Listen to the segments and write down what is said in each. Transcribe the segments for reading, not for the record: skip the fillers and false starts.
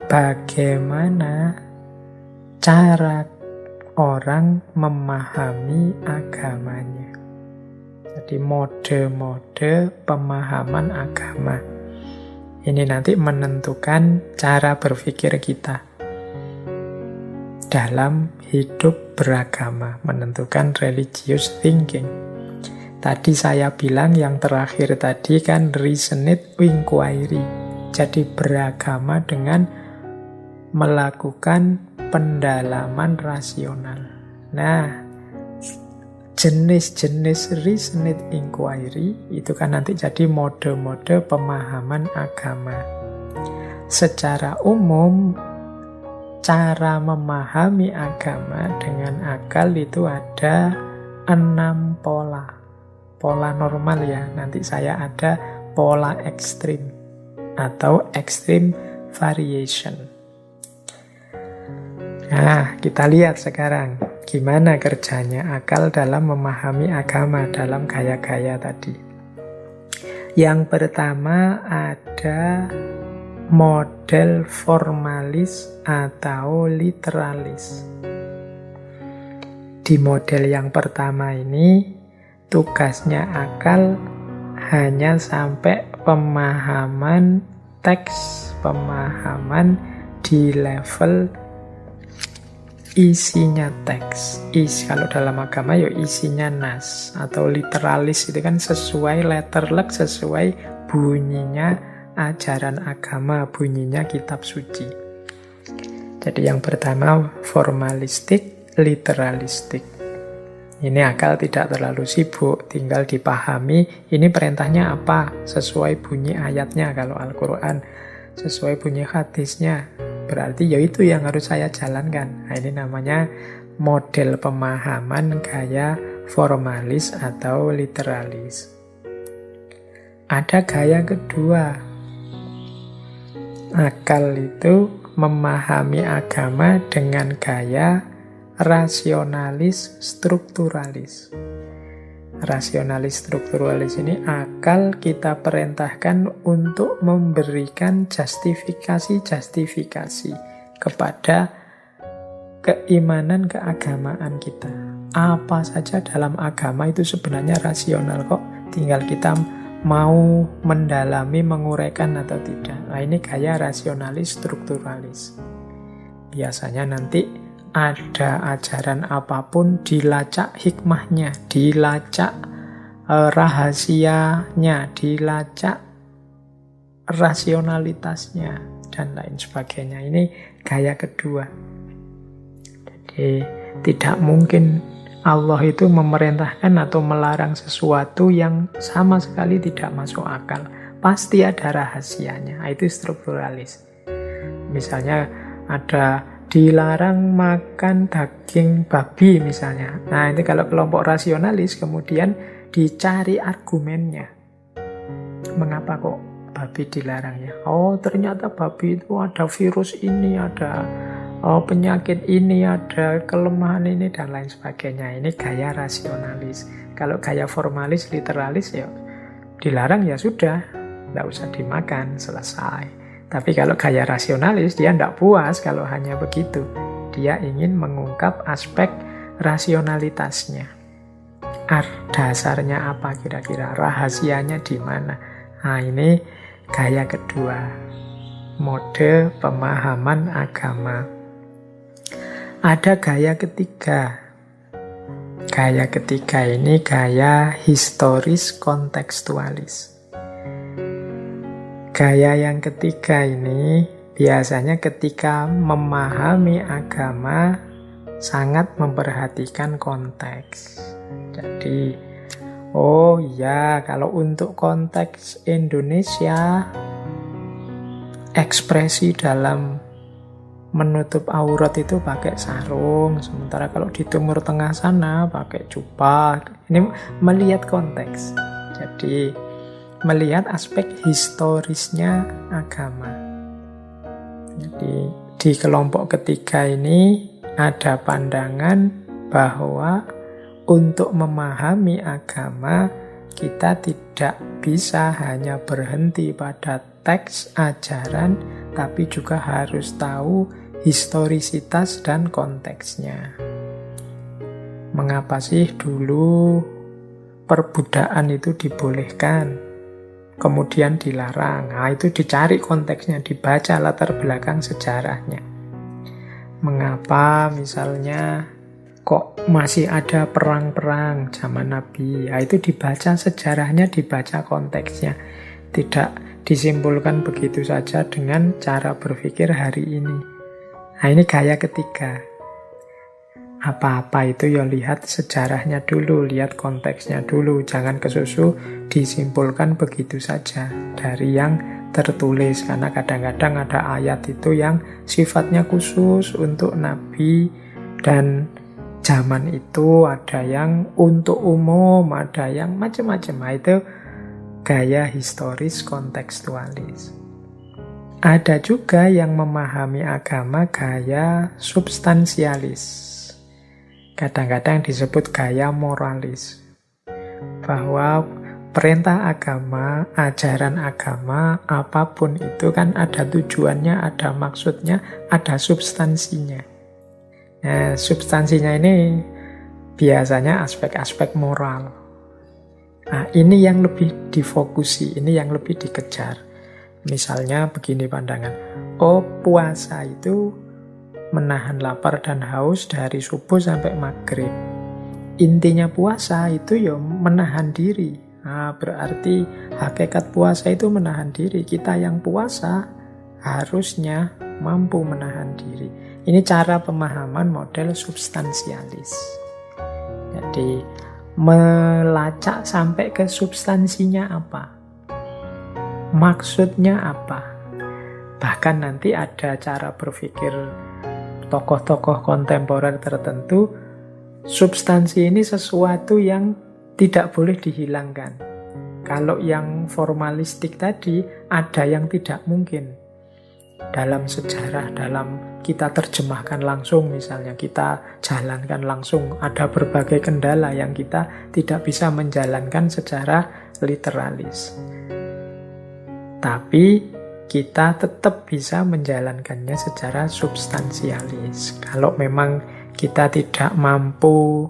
bagaimana cara orang memahami agamanya. Jadi mode-mode pemahaman agama. Ini nanti menentukan cara berpikir kita dalam hidup beragama, menentukan religious thinking. Tadi saya bilang yang terakhir tadi kan reasoned inquiry. Jadi beragama dengan melakukan pendalaman rasional. Nah, jenis-jenis reasoned inquiry itu kan nanti jadi mode-mode pemahaman agama. Secara umum, cara memahami agama dengan akal itu ada 6 pola. Pola normal ya, nanti saya ada pola ekstrim atau extreme variation. Nah, kita lihat sekarang gimana kerjanya akal dalam memahami agama dalam gaya-gaya tadi. Yang pertama ada model formalis atau literalis. Di model yang pertama ini, tugasnya akal hanya sampai pemahaman teks, pemahaman di level isinya teks. Kalau dalam agama ya isinya nas atau literalis itu kan sesuai letterlek, sesuai bunyinya ajaran agama, bunyinya kitab suci. Jadi yang pertama formalistik, literalistik. Ini akal tidak terlalu sibuk, tinggal dipahami ini perintahnya apa, sesuai bunyi ayatnya kalau Al-Quran, sesuai bunyi hadisnya. Berarti ya itu yang harus saya jalankan. Nah, ini namanya model pemahaman gaya formalis atau literalis. Ada gaya kedua. Akal itu memahami agama dengan gaya rasionalis strukturalis. Rasionalis strukturalis ini akal kita perintahkan untuk memberikan justifikasi kepada keimanan keagamaan kita. Apa saja dalam agama itu sebenarnya rasional kok, tinggal kita mau mendalami, menguraikan atau tidak. Nah, ini gaya rasionalis strukturalis. Biasanya nanti ada ajaran apapun dilacak hikmahnya, dilacak rahasianya, dilacak rasionalitasnya, dan lain sebagainya. Ini gaya kedua. Jadi tidak mungkin Allah itu memerintahkan atau melarang sesuatu yang sama sekali tidak masuk akal. Pasti ada rahasianya. Itu strukturalis. Misalnya ada dilarang makan daging babi misalnya. Nah, itu kalau kelompok rasionalis kemudian dicari argumennya. Mengapa kok babi dilarang ya? Oh, ternyata babi itu ada virus ini, ada penyakit ini, ada kelemahan ini, dan lain sebagainya. Ini gaya rasionalis. Kalau gaya formalis, literalis ya dilarang ya sudah, tidak usah dimakan, selesai. Tapi kalau gaya rasionalis, dia tidak puas kalau hanya begitu. Dia ingin mengungkap aspek rasionalitasnya. Dasarnya apa kira-kira? Rahasianya di mana? Nah, ini gaya kedua. Mode pemahaman agama. Ada gaya ketiga. Gaya ketiga ini gaya historis kontekstualis. Gaya yang ketiga ini biasanya ketika memahami agama sangat memperhatikan konteks. Jadi, oh iya, kalau untuk konteks Indonesia, ekspresi dalam menutup aurat itu pakai sarung, sementara kalau di Timur Tengah sana pakai jubah. Ini melihat konteks. Jadi melihat aspek historisnya agama. Jadi di kelompok ketiga ini ada pandangan bahwa untuk memahami agama kita tidak bisa hanya berhenti pada teks ajaran, tapi juga harus tahu historisitas dan konteksnya. Mengapa sih dulu perbudakan itu dibolehkan, kemudian dilarang? Nah, itu dicari konteksnya, dibaca latar belakang sejarahnya. Mengapa misalnya kok masih ada perang-perang zaman Nabi? Nah, itu dibaca sejarahnya, dibaca konteksnya. Tidak disimpulkan begitu saja dengan cara berpikir hari ini. Nah, ini gaya ketiga. Apa-apa itu ya lihat sejarahnya dulu, lihat konteksnya dulu. Jangan kesusu disimpulkan begitu saja dari yang tertulis. Karena kadang-kadang ada ayat itu yang sifatnya khusus untuk Nabi dan zaman itu, ada yang untuk umum, ada yang macam-macam. Nah, itu gaya historis kontekstualis. Ada juga yang memahami agama gaya substansialis. Kadang-kadang disebut gaya moralis. Bahwa perintah agama, ajaran agama, apapun itu kan ada tujuannya, ada maksudnya, ada substansinya. Nah, substansinya ini biasanya aspek-aspek moral. Nah, ini yang lebih difokusi, ini yang lebih dikejar. Misalnya begini pandangan, oh puasa itu menahan lapar dan haus dari subuh sampai maghrib. Intinya puasa itu ya menahan diri. Nah, berarti hakikat puasa itu menahan diri. Kita yang puasa harusnya mampu menahan diri. Ini cara pemahaman model substansialis. Jadi melacak sampai ke substansinya apa, maksudnya apa. Bahkan nanti ada cara berpikir tokoh-tokoh kontemporer tertentu, substansi ini sesuatu yang tidak boleh dihilangkan. Kalau yang formalistik tadi, ada yang tidak mungkin. Dalam sejarah, dalam kita terjemahkan langsung, misalnya kita jalankan langsung, ada berbagai kendala yang kita tidak bisa menjalankan secara literalis. Tapi kita tetap bisa menjalankannya secara substansialis. Kalau memang kita tidak mampu,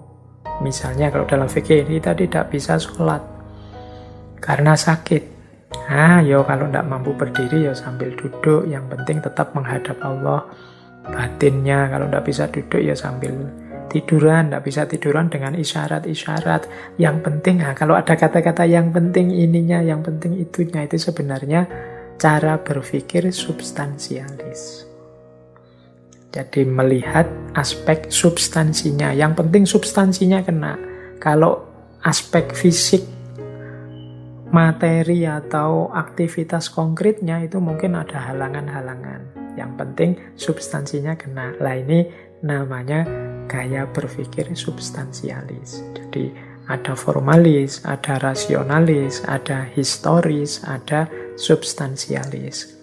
misalnya kalau dalam fikih kita tidak bisa sholat karena sakit. Nah, kalau tidak mampu berdiri sambil duduk, yang penting tetap menghadap Allah. Batinnya kalau tidak bisa duduk sambil tiduran, tidak bisa tiduran dengan isyarat-isyarat. Yang penting, kalau ada kata-kata yang penting ininya, yang penting itunya, itu sebenarnya cara berpikir substansialis. Jadi melihat aspek substansinya. Yang penting substansinya kena. Kalau aspek fisik, materi atau aktivitas konkretnya itu mungkin ada halangan-halangan. Yang penting substansinya kena. Lah ini namanya gaya berpikir substansialis. Jadi ada formalis, ada rasionalis, ada historis, ada substansialis.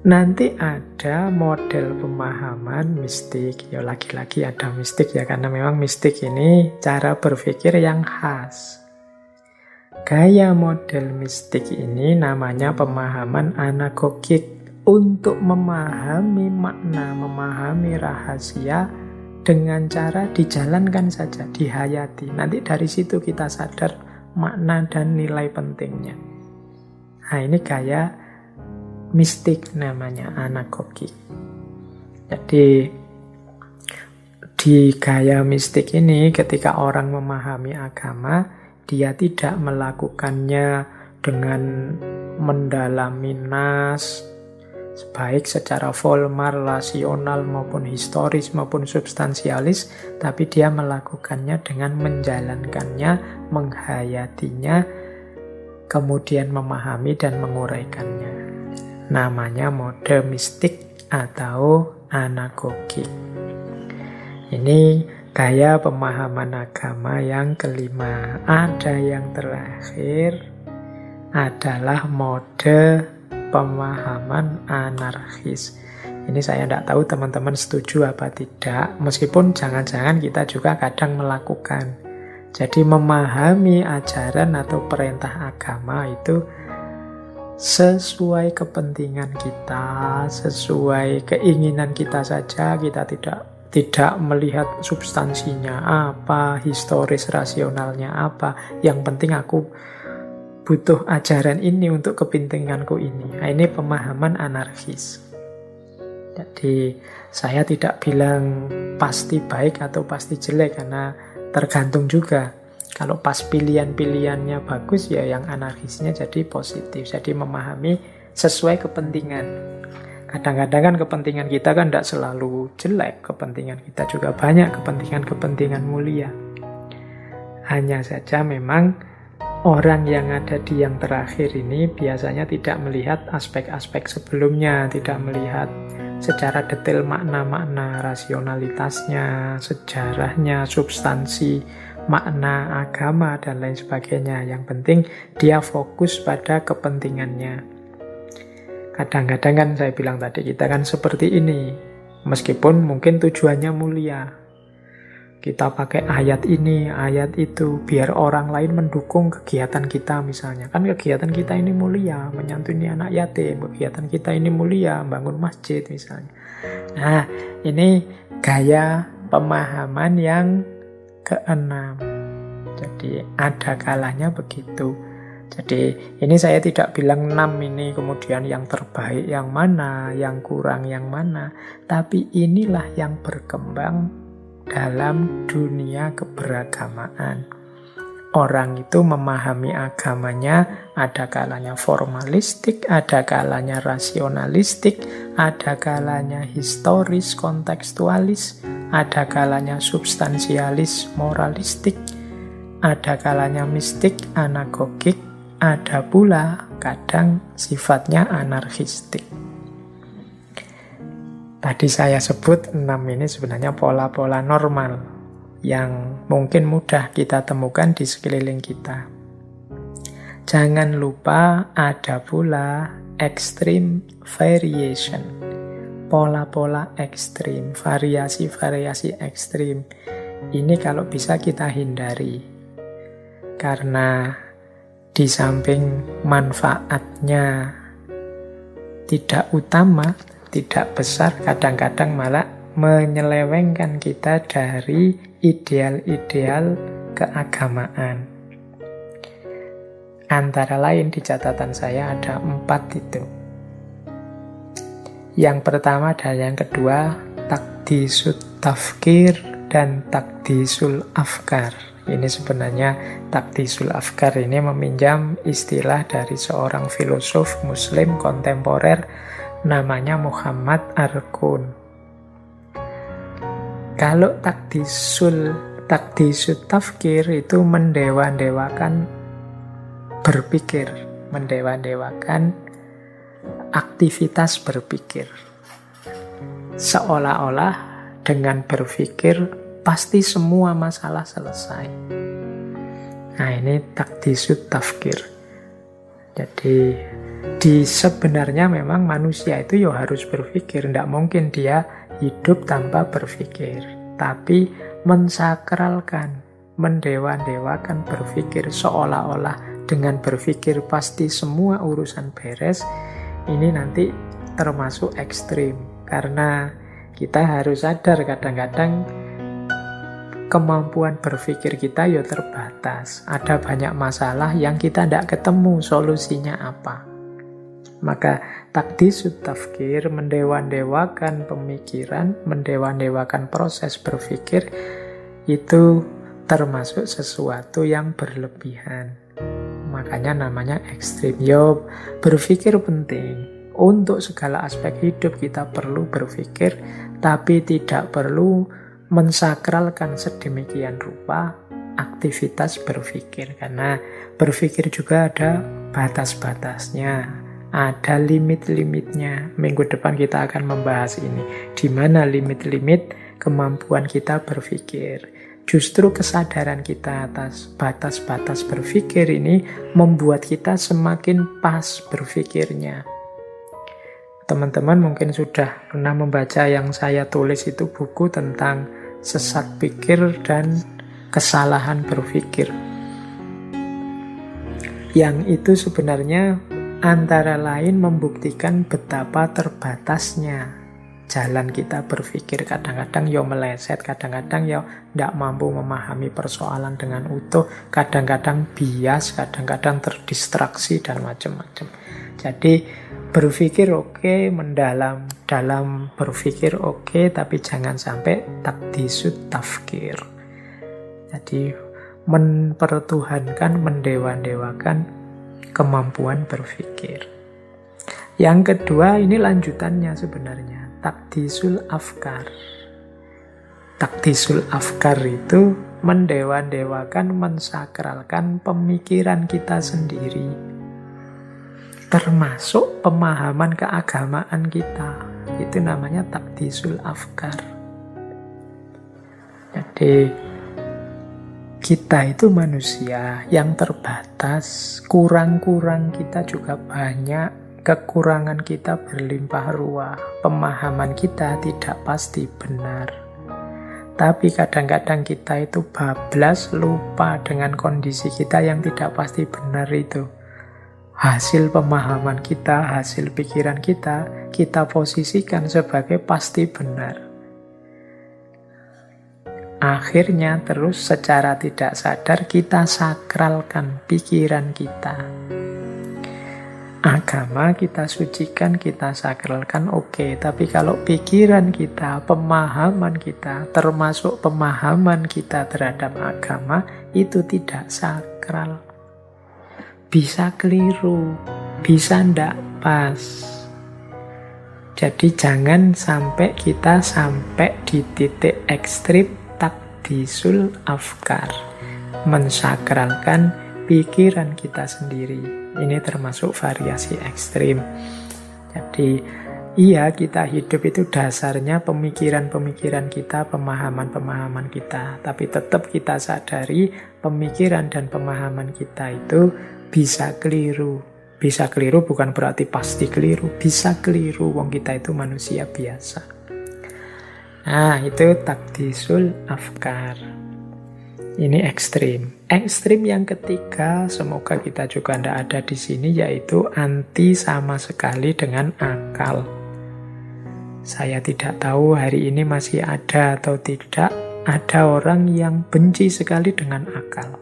Nanti ada model pemahaman mistik. Ya lagi-lagi ada mistik ya, karena memang mistik ini cara berpikir yang khas. Gaya model mistik ini namanya pemahaman anagogik. Untuk memahami makna, memahami rahasia dengan cara dijalankan saja, dihayati. Nanti dari situ kita sadar makna dan nilai pentingnya. Nah, ini gaya mistik namanya, anagogik. Jadi di gaya mistik ini ketika orang memahami agama, dia tidak melakukannya dengan mendalami nas, baik secara formal, rasional maupun historis maupun substansialis, tapi dia melakukannya dengan menjalankannya, menghayatinya, kemudian memahami dan menguraikannya. Namanya mode mistik atau anagogik. Ini gaya pemahaman agama yang kelima. Ada yang terakhir adalah mode pemahaman anarkis. Ini saya tidak tahu teman-teman setuju apa tidak, meskipun jangan-jangan kita juga kadang melakukan. Jadi memahami ajaran atau perintah agama itu sesuai kepentingan kita, sesuai keinginan kita saja. Kita tidak melihat substansinya apa, historis rasionalnya apa. Yang penting aku butuh ajaran ini untuk kepentinganku ini. Nah, ini pemahaman anarkis. Jadi saya tidak bilang pasti baik atau pasti jelek, karena tergantung juga. Kalau pas pilihan-pilihannya bagus, ya yang anarkisnya jadi positif. Jadi memahami sesuai kepentingan. Kadang-kadang kan kepentingan kita kan tidak selalu jelek. Kepentingan kita juga banyak, kepentingan-kepentingan mulia. Hanya saja memang orang yang ada di yang terakhir ini biasanya tidak melihat aspek-aspek sebelumnya, tidak melihat secara detail makna-makna rasionalitasnya, sejarahnya, substansi makna agama, dan lain sebagainya. Yang penting dia fokus pada kepentingannya. Kadang-kadang kan saya bilang tadi, kita kan seperti ini. Meskipun mungkin tujuannya mulia. Kita pakai ayat ini, ayat itu, biar orang lain mendukung kegiatan kita misalnya. Kan kegiatan kita ini mulia, menyantuni anak yatim. Kegiatan kita ini mulia, bangun masjid misalnya. Nah, ini gaya pemahaman yang keenam. Jadi ada kalanya begitu. Jadi ini saya tidak bilang 6 ini kemudian yang terbaik yang mana, yang kurang yang mana. Tapi inilah yang berkembang dalam dunia keberagamaan. Orang itu memahami agamanya ada kalanya formalistik, ada kalanya rasionalistik, ada kalanya historis, kontekstualis, ada kalanya substansialis, moralistik, ada kalanya mistik, anagogik, ada pula kadang sifatnya anarkistik. Tadi saya sebut 6 ini sebenarnya pola-pola normal yang mungkin mudah kita temukan di sekeliling kita. Jangan lupa ada pula extreme variation. Pola-pola ekstrim, variasi-variasi ekstrim. Ini kalau bisa kita hindari. Karena di samping manfaatnya tidak utama, tidak besar, kadang-kadang malah menyelewengkan kita dari ideal-ideal keagamaan. Antara lain di catatan saya ada 4 itu. Yang pertama dan yang kedua, takdisut tafkir dan takdisul afkar. Ini sebenarnya takdisul afkar ini meminjam istilah dari seorang filosof muslim kontemporer namanya Muhammad Arkun. Kalau takdisut tafkir itu mendewa-dewakan berpikir, mendewa-dewakan aktivitas berpikir. Seolah-olah dengan berpikir pasti semua masalah selesai. Nah, ini takdisut tafkir. Jadi sebenarnya memang manusia itu ya harus berpikir, tidak mungkin dia hidup tanpa berpikir, tapi mensakralkan, mendewa-dewakan berpikir seolah-olah dengan berpikir pasti semua urusan beres. Ini nanti termasuk ekstrim, karena kita harus sadar kadang-kadang kemampuan berpikir kita ya terbatas. Ada banyak masalah yang kita tidak ketemu solusinya apa. Maka takdisut tafkir, mendewa-dewakan pemikiran, mendewa-dewakan proses berpikir, itu termasuk sesuatu yang berlebihan. Makanya namanya ekstrim. Yo, berpikir penting. Untuk segala aspek hidup kita perlu berpikir, tapi tidak perlu mensakralkan sedemikian rupa aktivitas berpikir. Karena berpikir juga ada batas-batasnya. Ada limit-limitnya. Minggu depan kita akan membahas ini. Di mana limit-limit kemampuan kita berpikir. Justru kesadaran kita atas batas-batas berpikir ini membuat kita semakin pas berpikirnya. Teman-teman mungkin sudah pernah membaca yang saya tulis itu, buku tentang sesat pikir dan kesalahan berpikir. Yang itu sebenarnya antara lain membuktikan betapa terbatasnya jalan kita berpikir. Kadang-kadang ya meleset, kadang-kadang ya tidak mampu memahami persoalan dengan utuh, kadang-kadang bias, kadang-kadang terdistraksi, dan macam-macam. Jadi berpikir oke, mendalam dalam berpikir oke, tapi jangan sampai takdisut tafkir. Jadi mempertuhankan, mendewa-dewakan kemampuan berpikir. Yang kedua, ini lanjutannya sebenarnya, takdisul afkar. Takdisul afkar itu mendewa-dewakan, mensakralkan pemikiran kita sendiri, termasuk pemahaman keagamaan kita. Itu namanya takdisul afkar. Jadi kita itu manusia yang terbatas, kurang-kurang kita juga banyak, kekurangan kita berlimpah ruah, pemahaman kita tidak pasti benar. Tapi kadang-kadang kita itu bablas, lupa dengan kondisi kita yang tidak pasti benar itu. Hasil pemahaman kita, hasil pikiran kita posisikan sebagai pasti benar. Akhirnya terus secara tidak sadar kita sakralkan pikiran kita. Agama kita sucikan, kita sakralkan, oke. Tapi kalau pikiran kita, pemahaman kita, termasuk pemahaman kita terhadap agama, itu tidak sakral. Bisa keliru, bisa ndak pas. Jadi jangan sampai kita sampai di titik ekstrim takdisul afkar, mensakralkan pikiran kita sendiri. Ini termasuk variasi ekstrim. Jadi iya, kita hidup itu dasarnya pemikiran-pemikiran kita, pemahaman-pemahaman kita. Tapi tetap kita sadari pemikiran dan pemahaman kita itu bisa keliru. Bisa keliru bukan berarti pasti keliru. Bisa keliru, wong kita itu manusia biasa. Nah, itu takdisul afkar. Ini ekstrim. Ekstrim yang ketiga, semoga kita juga tidak ada di sini, yaitu anti sama sekali dengan akal. Saya tidak tahu hari ini masih ada atau tidak, ada orang yang benci sekali dengan akal.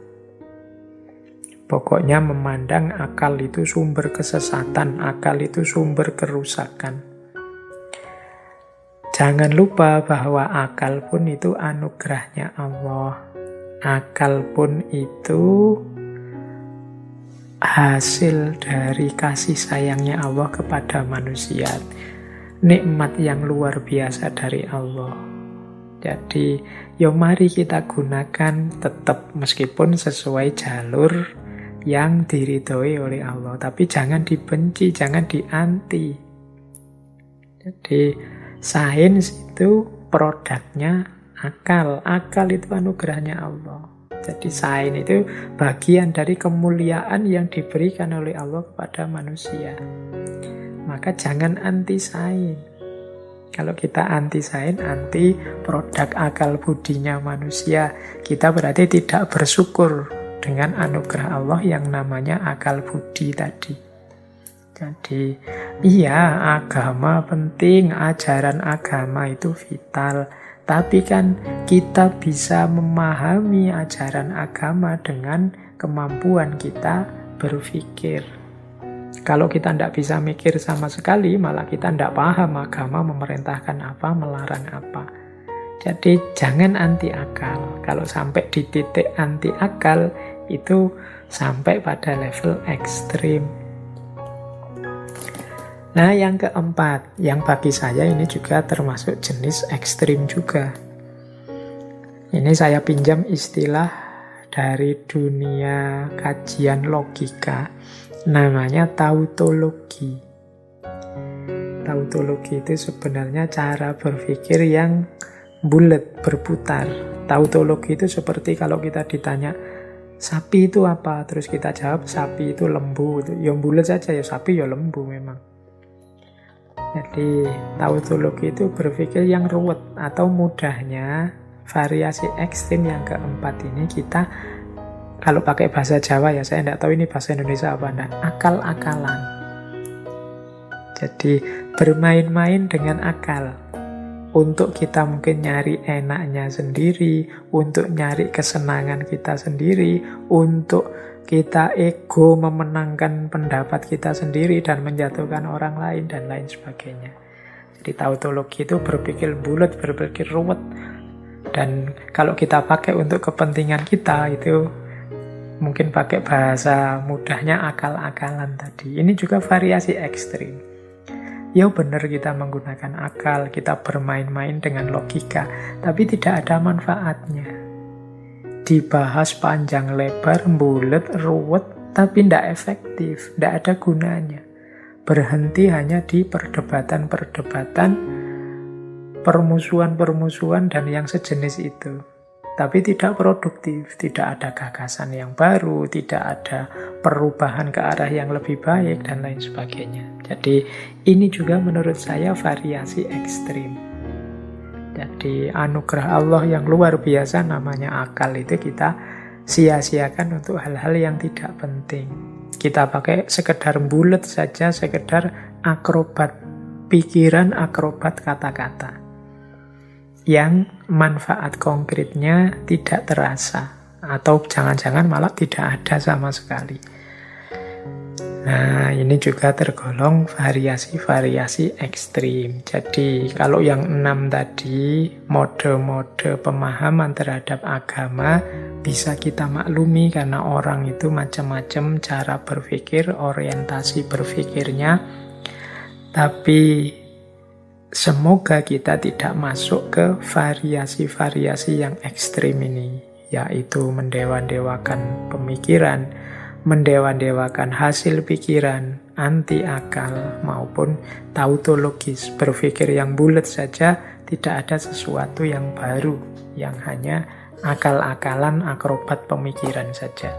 Pokoknya memandang akal itu sumber kesesatan, akal itu sumber kerusakan. Jangan lupa bahwa akal pun itu anugerahnya Allah. Akal pun itu hasil dari kasih sayangnya Allah kepada manusia. Nikmat yang luar biasa dari Allah. Jadi, mari kita gunakan tetap meskipun sesuai jalur yang diridhoi oleh Allah. Tapi jangan dibenci, jangan dianti. Jadi, sains itu produknya akal. Akal itu anugerahnya Allah. Jadi sains itu bagian dari kemuliaan yang diberikan oleh Allah kepada manusia. Maka jangan anti sains. Kalau kita anti sains, anti produk akal budinya manusia, kita berarti tidak bersyukur dengan anugerah Allah yang namanya akal budi tadi. Jadi, iya, agama penting, ajaran agama itu vital. Tapi kan kita bisa memahami ajaran agama dengan kemampuan kita berpikir. Kalau kita tidak bisa mikir sama sekali, malah kita tidak paham agama memerintahkan apa, melarang apa. Jadi jangan anti akal. Kalau sampai di titik anti akal, itu sampai pada level ekstrim. Nah, yang keempat, yang bagi saya ini juga termasuk jenis ekstrim juga. Ini saya pinjam istilah dari dunia kajian logika, namanya tautologi. Tautologi itu sebenarnya cara berpikir yang bulat, berputar. Tautologi itu seperti kalau kita ditanya, sapi itu apa? Terus kita jawab, sapi itu lembu. Ya bulat saja, ya sapi ya lembu memang. Jadi tautologi itu berpikir yang ruwet, atau mudahnya variasi ekstrim yang keempat ini kita, kalau pakai bahasa Jawa ya, saya tidak tahu ini bahasa Indonesia apa enggak, akal-akalan. Jadi bermain-main dengan akal. Untuk kita mungkin nyari enaknya sendiri, untuk nyari kesenangan kita sendiri, untuk kita ego memenangkan pendapat kita sendiri dan menjatuhkan orang lain dan lain sebagainya. Jadi tautologi itu berpikir bulat, berpikir ruwet. Dan kalau kita pakai untuk kepentingan kita, itu mungkin pakai bahasa mudahnya akal-akalan tadi. Ini juga variasi ekstrim. Ya benar kita menggunakan akal, kita bermain-main dengan logika, tapi tidak ada manfaatnya. Dibahas panjang lebar, bulat, ruwet, tapi tidak efektif, tidak ada gunanya. Berhenti hanya di perdebatan-perdebatan, permusuhan-permusuhan, dan yang sejenis itu. Tapi tidak produktif, tidak ada gagasan yang baru, tidak ada perubahan ke arah yang lebih baik, dan lain sebagainya. Jadi ini juga menurut saya variasi ekstrim. Jadi anugerah Allah yang luar biasa namanya akal itu kita sia-siakan untuk hal-hal yang tidak penting. Kita pakai sekedar bulet saja, sekedar akrobat pikiran, akrobat kata-kata. Yang manfaat konkretnya tidak terasa, atau jangan-jangan malah tidak ada sama sekali. Nah, ini juga tergolong variasi-variasi ekstrim. Jadi, kalau yang 6 tadi, mode-mode pemahaman terhadap agama, bisa kita maklumi karena orang itu macam-macam cara berpikir, orientasi berpikirnya. Tapi semoga kita tidak masuk ke variasi-variasi yang ekstrim ini, yaitu mendewa-dewakan pemikiran, mendewa-dewakan hasil pikiran, anti akal, maupun tautologis, berpikir yang bulat saja, tidak ada sesuatu yang baru, yang hanya akal-akalan, akrobat pemikiran saja.